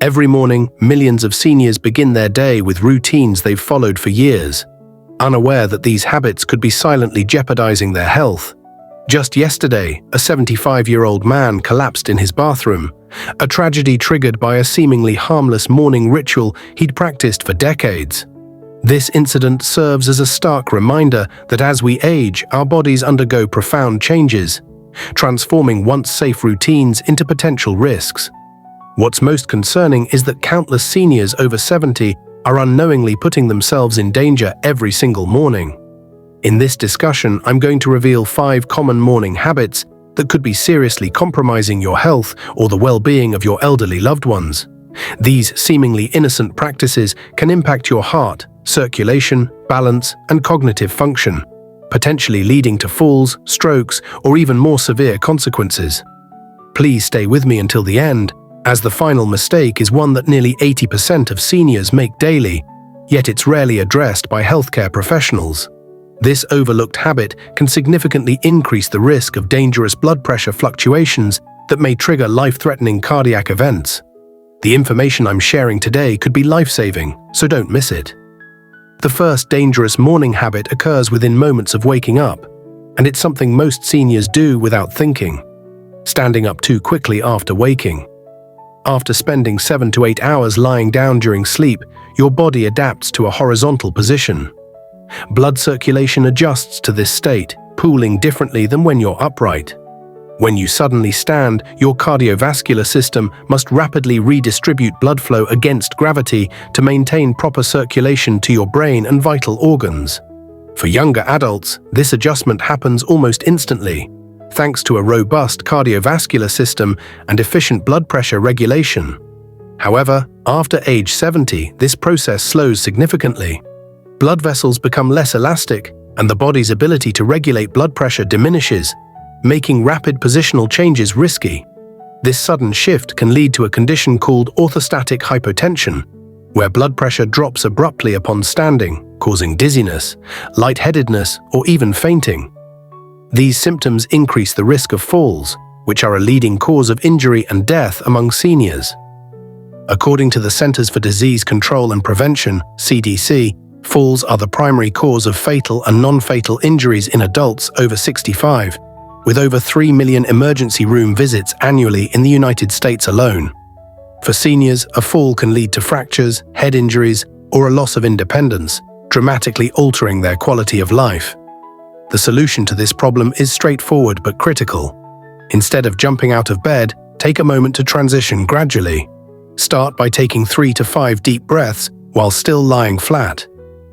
Every morning, millions of seniors begin their day with routines they've followed for years, unaware that these habits could be silently jeopardizing their health. Just yesterday, a 75-year-old man collapsed in his bathroom, a tragedy triggered by a seemingly harmless morning ritual he'd practiced for decades. This incident serves as a stark reminder that as we age, our bodies undergo profound changes, transforming once safe routines into potential risks. What's most concerning is that countless seniors over 70 are unknowingly putting themselves in danger every single morning. In this discussion, I'm going to reveal 5 common morning habits that could be seriously compromising your health or the well-being of your elderly loved ones. These seemingly innocent practices can impact your heart, circulation, balance, and cognitive function, potentially leading to falls, strokes, or even more severe consequences. Please stay with me until the end, as the final mistake is one that nearly 80% of seniors make daily, yet it's rarely addressed by healthcare professionals. This overlooked habit can significantly increase the risk of dangerous blood pressure fluctuations that may trigger life-threatening cardiac events. The information I'm sharing today could be life-saving, so don't miss it. The first dangerous morning habit occurs within moments of waking up, and it's something most seniors do without thinking: standing up too quickly after waking. After spending 7 to 8 hours lying down during sleep, your body adapts to a horizontal position. Blood circulation adjusts to this state, pooling differently than when you're upright. When you suddenly stand, your cardiovascular system must rapidly redistribute blood flow against gravity to maintain proper circulation to your brain and vital organs. For younger adults, this adjustment happens almost instantly, thanks to a robust cardiovascular system and efficient blood pressure regulation. However, after age 70, this process slows significantly. Blood vessels become less elastic, and the body's ability to regulate blood pressure diminishes, making rapid positional changes risky. This sudden shift can lead to a condition called orthostatic hypotension, where blood pressure drops abruptly upon standing, causing dizziness, lightheadedness, or even fainting. These symptoms increase the risk of falls, which are a leading cause of injury and death among seniors. According to the Centers for Disease Control and Prevention, CDC, falls are the primary cause of fatal and non-fatal injuries in adults over 65, with over 3 million emergency room visits annually in the United States alone. For seniors, a fall can lead to fractures, head injuries, or a loss of independence, dramatically altering their quality of life. The solution to this problem is straightforward but critical. Instead of jumping out of bed, take a moment to transition gradually. Start by taking 3 to 5 deep breaths while still lying flat.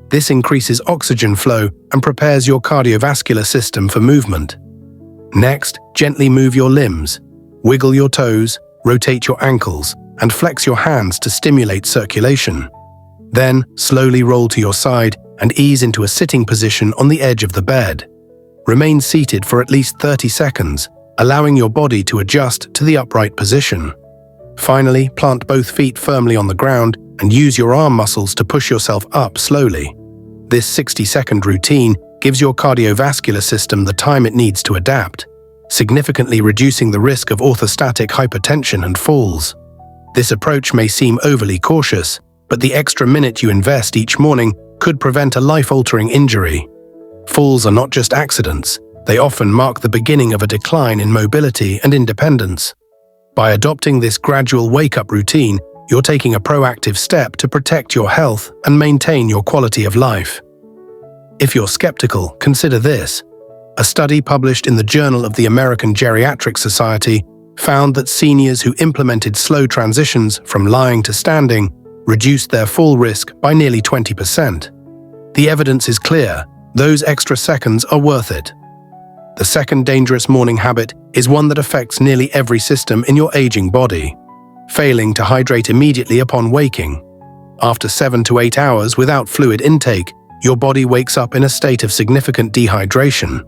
This increases oxygen flow and prepares your cardiovascular system for movement. Next, gently move your limbs. Wiggle your toes, rotate your ankles, and flex your hands to stimulate circulation. Then, slowly roll to your side and ease into a sitting position on the edge of the bed. Remain seated for at least 30 seconds, allowing your body to adjust to the upright position. Finally, plant both feet firmly on the ground and use your arm muscles to push yourself up slowly. This 60-second routine gives your cardiovascular system the time it needs to adapt, significantly reducing the risk of orthostatic hypotension and falls. This approach may seem overly cautious, but the extra minute you invest each morning could prevent a life-altering injury. Falls are not just accidents, they often mark the beginning of a decline in mobility and independence. By adopting this gradual wake-up routine, you're taking a proactive step to protect your health and maintain your quality of life. If you're skeptical, consider this. A study published in the Journal of the American Geriatric Society found that seniors who implemented slow transitions from lying to standing reduced their fall risk by nearly 20%. The evidence is clear, those extra seconds are worth it. The second dangerous morning habit is one that affects nearly every system in your aging body: failing to hydrate immediately upon waking. After 7 to 8 hours without fluid intake, your body wakes up in a state of significant dehydration.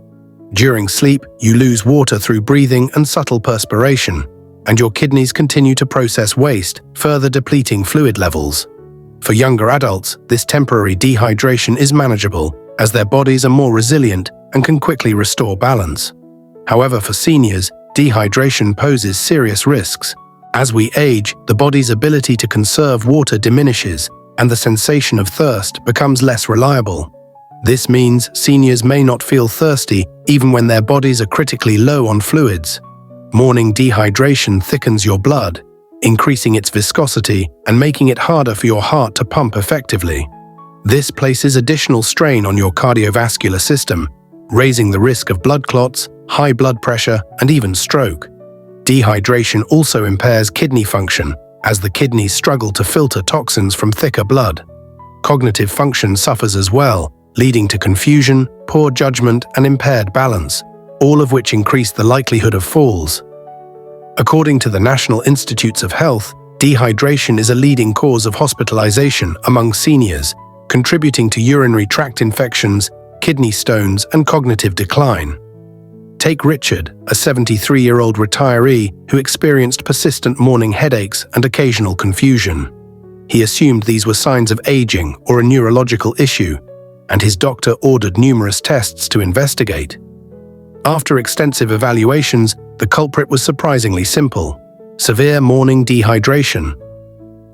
During sleep, you lose water through breathing and subtle perspiration, and your kidneys continue to process waste, further depleting fluid levels. For younger adults, this temporary dehydration is manageable, as their bodies are more resilient and can quickly restore balance. However, for seniors, dehydration poses serious risks. As we age, the body's ability to conserve water diminishes, and the sensation of thirst becomes less reliable. This means seniors may not feel thirsty even when their bodies are critically low on fluids. Morning dehydration thickens your blood, increasing its viscosity and making it harder for your heart to pump effectively. This places additional strain on your cardiovascular system, raising the risk of blood clots, high blood pressure, and even stroke. Dehydration also impairs kidney function, as the kidneys struggle to filter toxins from thicker blood. Cognitive function suffers as well, leading to confusion, poor judgment, and impaired balance, all of which increase the likelihood of falls. According to the National Institutes of Health, dehydration is a leading cause of hospitalization among seniors, contributing to urinary tract infections, kidney stones, and cognitive decline. Take Richard, a 73-year-old retiree who experienced persistent morning headaches and occasional confusion. He assumed these were signs of aging or a neurological issue, and his doctor ordered numerous tests to investigate. After extensive evaluations, the culprit was surprisingly simple: severe morning dehydration.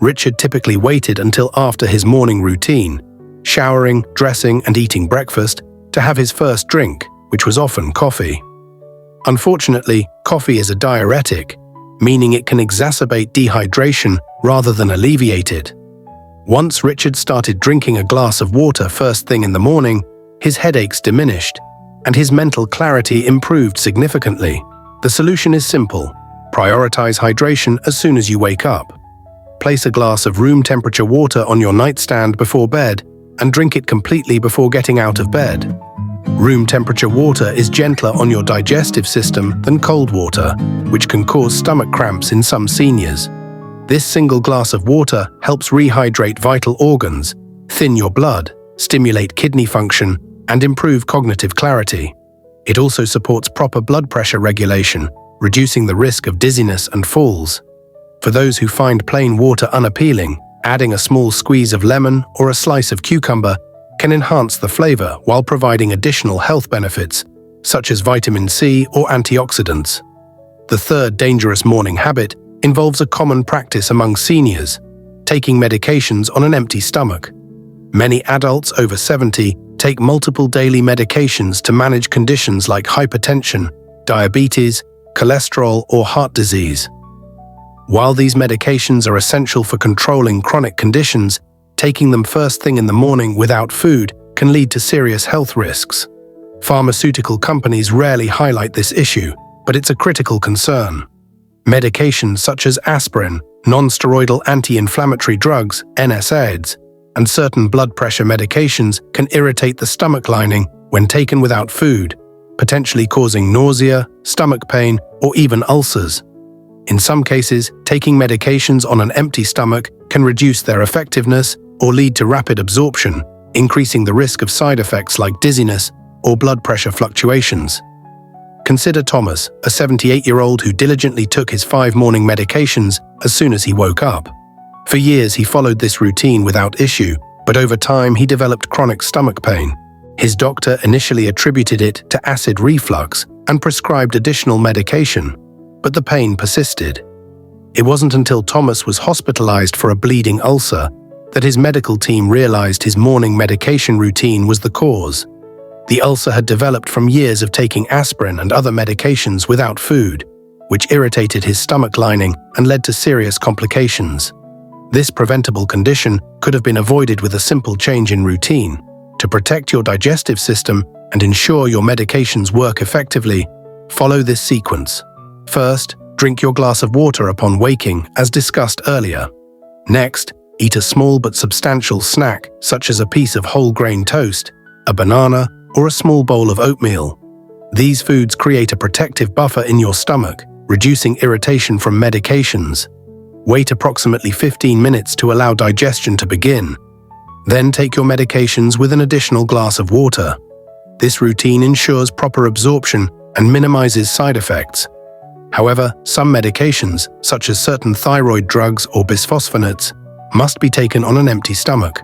Richard typically waited until after his morning routine, showering, dressing, and eating breakfast, to have his first drink, which was often coffee. Unfortunately, coffee is a diuretic, meaning it can exacerbate dehydration rather than alleviate it. Once Richard started drinking a glass of water first thing in the morning, his headaches diminished, and his mental clarity improved significantly. The solution is simple: prioritize hydration as soon as you wake up. Place a glass of room temperature water on your nightstand before bed and drink it completely before getting out of bed. Room temperature water is gentler on your digestive system than cold water, which can cause stomach cramps in some seniors. This single glass of water helps rehydrate vital organs, thin your blood, stimulate kidney function, and improve cognitive clarity. It also supports proper blood pressure regulation, reducing the risk of dizziness and falls. For those who find plain water unappealing, adding a small squeeze of lemon or a slice of cucumber can enhance the flavor while providing additional health benefits, such as vitamin C or antioxidants. The third dangerous morning habit involves a common practice among seniors: taking medications on an empty stomach. Many adults over 70 take multiple daily medications to manage conditions like hypertension, diabetes, cholesterol, or heart disease. While these medications are essential for controlling chronic conditions, taking them first thing in the morning without food can lead to serious health risks. Pharmaceutical companies rarely highlight this issue, but it's a critical concern. Medications such as aspirin, non-steroidal anti-inflammatory drugs, NSAIDs, and certain blood pressure medications can irritate the stomach lining when taken without food, potentially causing nausea, stomach pain, or even ulcers. In some cases, taking medications on an empty stomach can reduce their effectiveness or lead to rapid absorption, increasing the risk of side effects like dizziness or blood pressure fluctuations. Consider Thomas, a 78-year-old who diligently took his 5 morning medications as soon as he woke up. For years he followed this routine without issue, but over time he developed chronic stomach pain. His doctor initially attributed it to acid reflux and prescribed additional medication, but the pain persisted. It wasn't until Thomas was hospitalized for a bleeding ulcer that his medical team realized his morning medication routine was the cause. The ulcer had developed from years of taking aspirin and other medications without food, which irritated his stomach lining and led to serious complications. This preventable condition could have been avoided with a simple change in routine. To protect your digestive system and ensure your medications work effectively, follow this sequence. First, drink your glass of water upon waking, as discussed earlier. Next, eat a small but substantial snack, such as a piece of whole grain toast, a banana, or a small bowl of oatmeal. These foods create a protective buffer in your stomach, reducing irritation from medications. Wait approximately 15 minutes to allow digestion to begin. Then take your medications with an additional glass of water. This routine ensures proper absorption and minimizes side effects. However, some medications, such as certain thyroid drugs or bisphosphonates, must be taken on an empty stomach.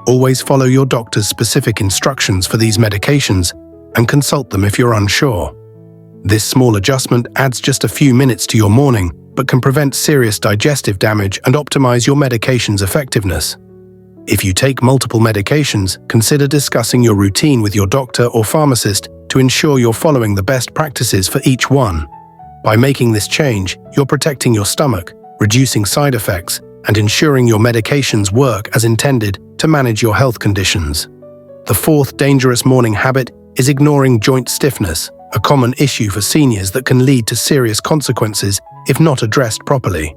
Always follow your doctor's specific instructions for these medications and consult them if you're unsure. This small adjustment adds just a few minutes to your morning but can prevent serious digestive damage and optimize your medication's effectiveness. If you take multiple medications, consider discussing your routine with your doctor or pharmacist to ensure you're following the best practices for each one. By making this change, you're protecting your stomach, reducing side effects, and ensuring your medications work as intended to manage your health conditions. The fourth dangerous morning habit is ignoring joint stiffness, a common issue for seniors that can lead to serious consequences if not addressed properly.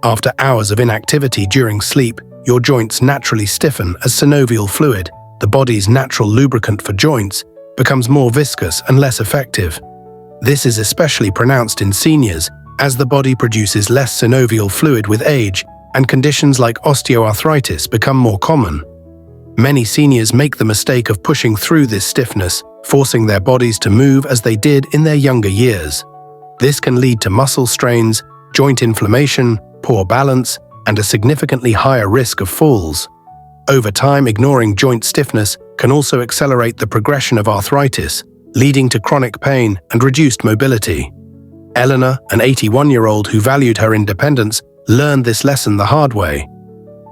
After hours of inactivity during sleep, your joints naturally stiffen as synovial fluid, the body's natural lubricant for joints, becomes more viscous and less effective. This is especially pronounced in seniors, as the body produces less synovial fluid with age, and conditions like osteoarthritis become more common. Many seniors make the mistake of pushing through this stiffness, forcing their bodies to move as they did in their younger years. This can lead to muscle strains, joint inflammation, poor balance, and a significantly higher risk of falls. Over time, ignoring joint stiffness can also accelerate the progression of arthritis, leading to chronic pain and reduced mobility. Eleanor, an 81-year-old who valued her independence, learned this lesson the hard way.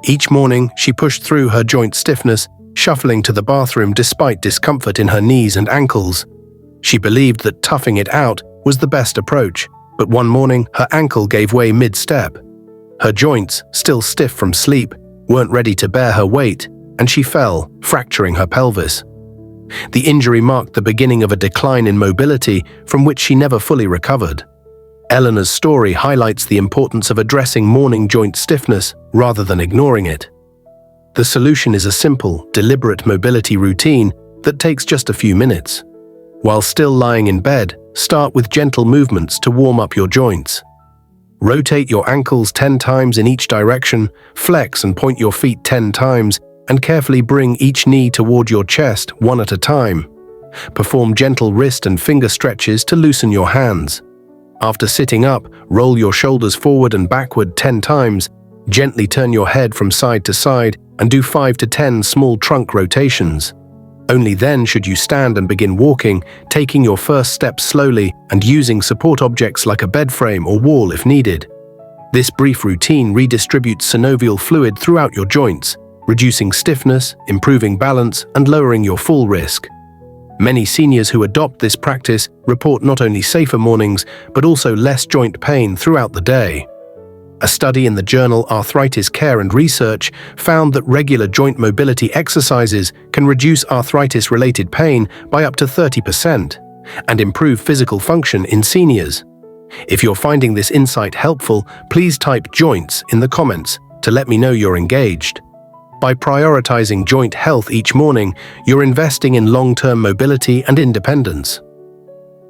Each morning, she pushed through her joint stiffness, shuffling to the bathroom despite discomfort in her knees and ankles. She believed that toughing it out was the best approach, but one morning her ankle gave way mid-step. Her joints, still stiff from sleep, weren't ready to bear her weight, and she fell, fracturing her pelvis. The injury marked the beginning of a decline in mobility from which she never fully recovered. Eleanor's story highlights the importance of addressing morning joint stiffness rather than ignoring it. The solution is a simple, deliberate mobility routine that takes just a few minutes. While still lying in bed, start with gentle movements to warm up your joints. Rotate your ankles 10 times in each direction, flex and point your feet 10 times, and carefully bring each knee toward your chest one at a time. Perform gentle wrist and finger stretches to loosen your hands. After sitting up, roll your shoulders forward and backward 10 times, gently turn your head from side to side, and do 5 to 10 small trunk rotations. Only then should you stand and begin walking, taking your first steps slowly and using support objects like a bed frame or wall if needed. This brief routine redistributes synovial fluid throughout your joints, reducing stiffness, improving balance, and lowering your fall risk. Many seniors who adopt this practice report not only safer mornings, but also less joint pain throughout the day. A study in the journal Arthritis Care and Research found that regular joint mobility exercises can reduce arthritis-related pain by up to 30% and improve physical function in seniors. If you're finding this insight helpful, please type "joints" in the comments to let me know you're engaged. By prioritizing joint health each morning, you're investing in long-term mobility and independence.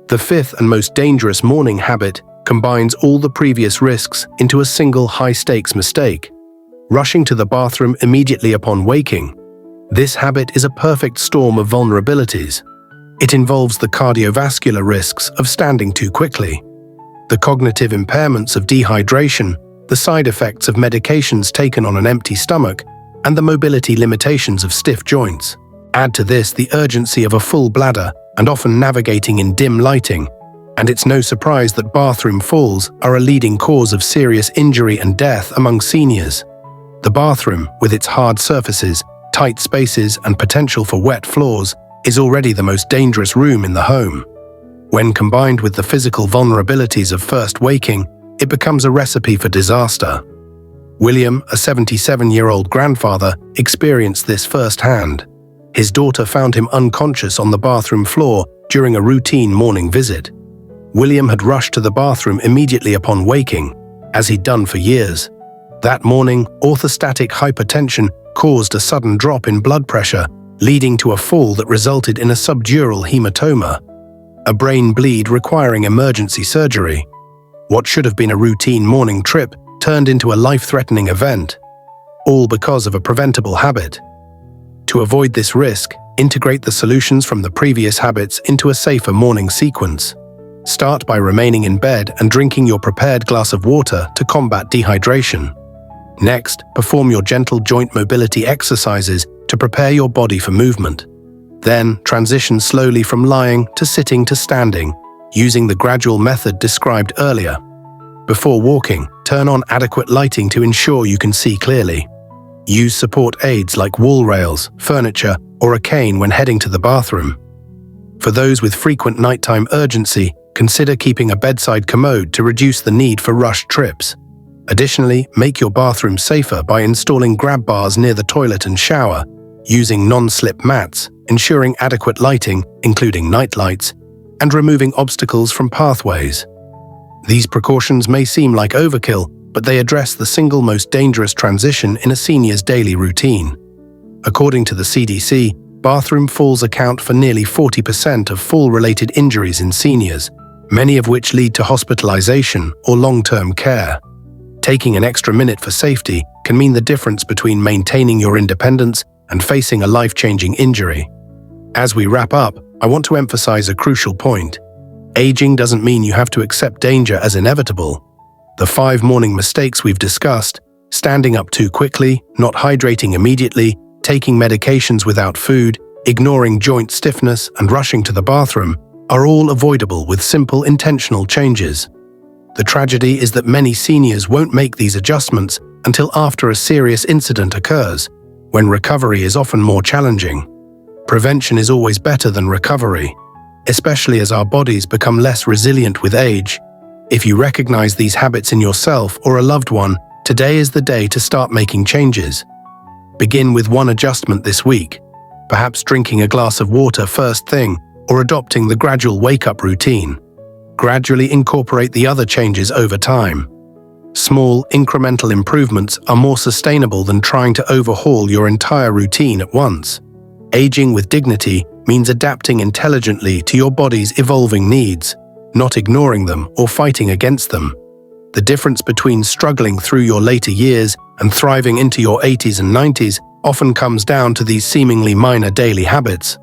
The fifth and most dangerous morning habit combines all the previous risks into a single high-stakes mistake: rushing to the bathroom immediately upon waking. This habit is a perfect storm of vulnerabilities. It involves the cardiovascular risks of standing too quickly, the cognitive impairments of dehydration, the side effects of medications taken on an empty stomach, and the mobility limitations of stiff joints. Add to this the urgency of a full bladder and often navigating in dim lighting, and it's no surprise that bathroom falls are a leading cause of serious injury and death among seniors. The bathroom, with its hard surfaces, tight spaces, and potential for wet floors, is already the most dangerous room in the home. When combined with the physical vulnerabilities of first waking, it becomes a recipe for disaster. William, a 77-year-old grandfather, experienced this firsthand. His daughter found him unconscious on the bathroom floor during a routine morning visit. William had rushed to the bathroom immediately upon waking, as he'd done for years. That morning, orthostatic hypertension caused a sudden drop in blood pressure, leading to a fall that resulted in a subdural hematoma, a brain bleed requiring emergency surgery. What should have been a routine morning trip turned into a life-threatening event, all because of a preventable habit. To avoid this risk, integrate the solutions from the previous habits into a safer morning sequence. Start by remaining in bed and drinking your prepared glass of water to combat dehydration. Next, perform your gentle joint mobility exercises to prepare your body for movement. Then, transition slowly from lying to sitting to standing, using the gradual method described earlier. Before walking, turn on adequate lighting to ensure you can see clearly. Use support aids like wall rails, furniture, or a cane when heading to the bathroom. For those with frequent nighttime urgency, consider keeping a bedside commode to reduce the need for rushed trips. Additionally, make your bathroom safer by installing grab bars near the toilet and shower, using non-slip mats, ensuring adequate lighting, including night lights, and removing obstacles from pathways. These precautions may seem like overkill, but they address the single most dangerous transition in a senior's daily routine. According to the CDC, bathroom falls account for nearly 40% of fall-related injuries in seniors, many of which lead to hospitalization or long-term care. Taking an extra minute for safety can mean the difference between maintaining your independence and facing a life-changing injury. As we wrap up, I want to emphasize a crucial point. Aging doesn't mean you have to accept danger as inevitable. The 5 morning mistakes we've discussed, standing up too quickly, not hydrating immediately, taking medications without food, ignoring joint stiffness, and rushing to the bathroom, are all avoidable with simple intentional changes. The tragedy is that many seniors won't make these adjustments until after a serious incident occurs, when recovery is often more challenging. Prevention is always better than recovery, especially as our bodies become less resilient with age. If you recognize these habits in yourself or a loved one, today is the day to start making changes. Begin with one adjustment this week, perhaps drinking a glass of water first thing or adopting the gradual wake-up routine. Gradually incorporate the other changes over time. Small, incremental improvements are more sustainable than trying to overhaul your entire routine at once. Aging with dignity means adapting intelligently to your body's evolving needs, not ignoring them or fighting against them. The difference between struggling through your later years and thriving into your 80s and 90s often comes down to these seemingly minor daily habits.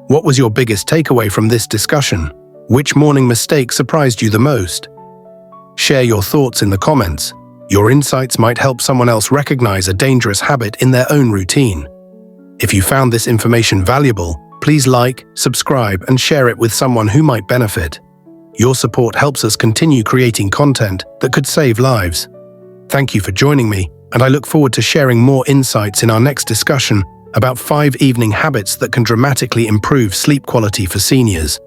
What was your biggest takeaway from this discussion? Which morning mistake surprised you the most? Share your thoughts in the comments. Your insights might help someone else recognize a dangerous habit in their own routine. If you found this information valuable, please like, subscribe, and share it with someone who might benefit. Your support helps us continue creating content that could save lives. Thank you for joining me, and I look forward to sharing more insights in our next discussion about 5 evening habits that can dramatically improve sleep quality for seniors.